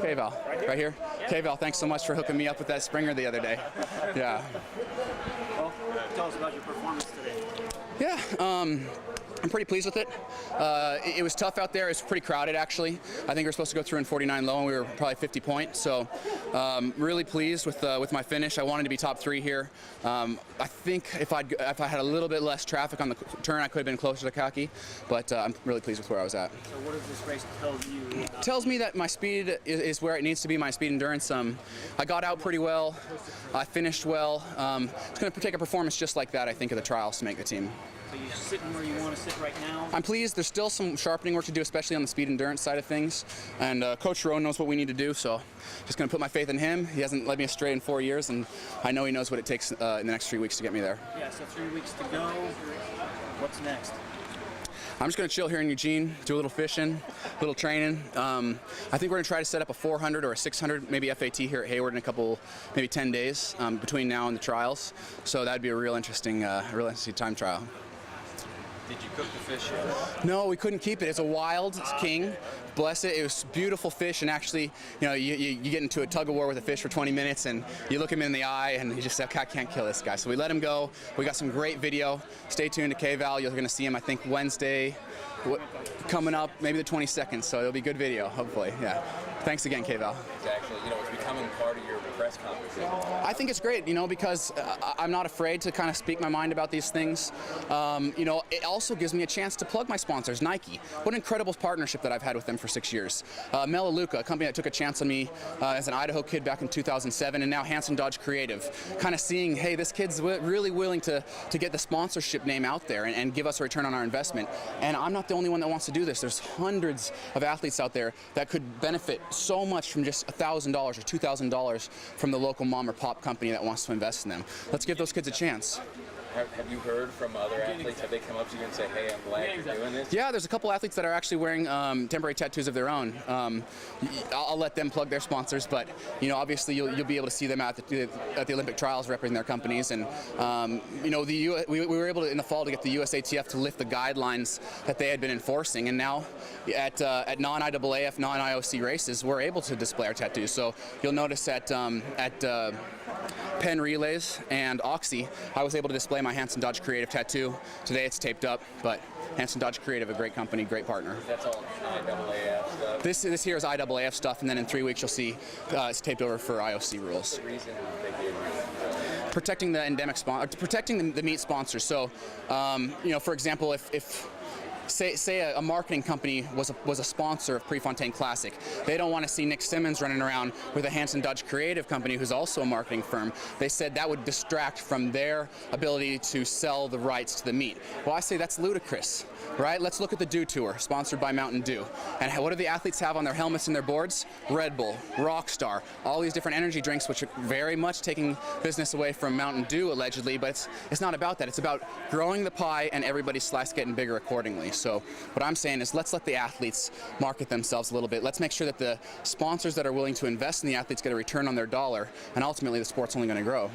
K-Val. Right here? K-Val, thanks so much for hooking me up with that Springer the other day. Yeah. Well, tell us about your performance today. Yeah, I'm pretty pleased with it. It was tough out there. It was pretty crowded, actually. I think we were supposed to go through in 49 low, and we were probably 50 points. So really pleased with my finish. I wanted to be top 3 here. I think if I had a little bit less traffic on the turn, I could have been closer to Kaki. But I'm really pleased with where I was at. So what does this race tell you? It tells me that my speed is where it needs to be, my speed endurance. I got out pretty well. I finished well. It's going to take a performance just like that, I think, of the trials to make the team. So you're sitting where you want to sit right now? I'm pleased. There's still some sharpening work to do, especially on the speed endurance side of things. And Coach Rowan knows what we need to do, so just going to put my faith in him. He hasn't led me astray in 4 years, and I know he knows what it takes in the next 3 weeks to get me there. Yeah, so 3 weeks to go. What's next? I'm just going to chill here in Eugene, do a little fishing, a little training. I think we're going to try to set up a 400 or a 600, maybe FAT here at Hayward in a couple, maybe 10 days between now and the trials. So that'd be a real interesting time trial. Did you cook the fish yet? No, we couldn't keep it. It's a wild king. Bless it. It was beautiful fish, and actually, you get into a tug of war with a fish for 20 minutes, and you look him in the eye, and you just say, I can't kill this guy. So we let him go. We got some great video. Stay tuned to K-Val. You're going to see him, I think, Wednesday, coming up, maybe the 22nd. So it'll be good video, hopefully. Yeah. Thanks again, K-Val. Exactly. It's becoming part of your press conference. I think it's great, because I'm not afraid to kind of speak my mind about these things. It also gives me a chance to plug my sponsors, Nike. What an incredible partnership that I've had with them for 6 years. Melaleuca, a company that took a chance on me as an Idaho kid back in 2007, and now Hanson Dodge Creative. Kind of seeing, hey, this kid's really willing to get the sponsorship name out there and give us a return on our investment. And I'm not the only one that wants to do this. There's hundreds of athletes out there that could benefit so much from just $1,000 or $2,000 from the local mom or pop company that wants to invest in them. Let's give those kids a chance. Have you heard from other athletes? Have they come up to you and say, hey, I'm glad you're doing this? Yeah, there's a couple athletes that are actually wearing temporary tattoos of their own. I'll let them plug their sponsors, but obviously you'll be able to see them at the Olympic trials representing their companies. And we were able to in the fall to get the USATF to lift the guidelines that they had been enforcing, and now at non-IAAF, non-IOC races, we're able to display our tattoos. So you'll notice at Penn Relays and Oxy, I was able to display my Hanson Dodge Creative tattoo. Today it's taped up, but Hanson Dodge Creative, a great company, great partner. That's all IAAF stuff? This here is IAAF stuff, and then in 3 weeks you'll see it's taped over for IOC rules. What's the reason they gave you? Protecting the endemic protecting the meat sponsors. So, for example, if Say a marketing company was a sponsor of Prefontaine Classic. They don't want to see Nick Symmonds running around with a Hanson Dodge Creative company who's also a marketing firm. They said that would distract from their ability to sell the rights to the meat. Well, I say that's ludicrous, right? Let's look at the Dew Tour, sponsored by Mountain Dew. And what do the athletes have on their helmets and their boards? Red Bull, Rockstar, all these different energy drinks, which are very much taking business away from Mountain Dew, allegedly, but it's not about that. It's about growing the pie and everybody's slice getting bigger accordingly. So what I'm saying is let's let the athletes market themselves a little bit. Let's make sure that the sponsors that are willing to invest in the athletes get a return on their dollar, and ultimately the sport's only going to grow.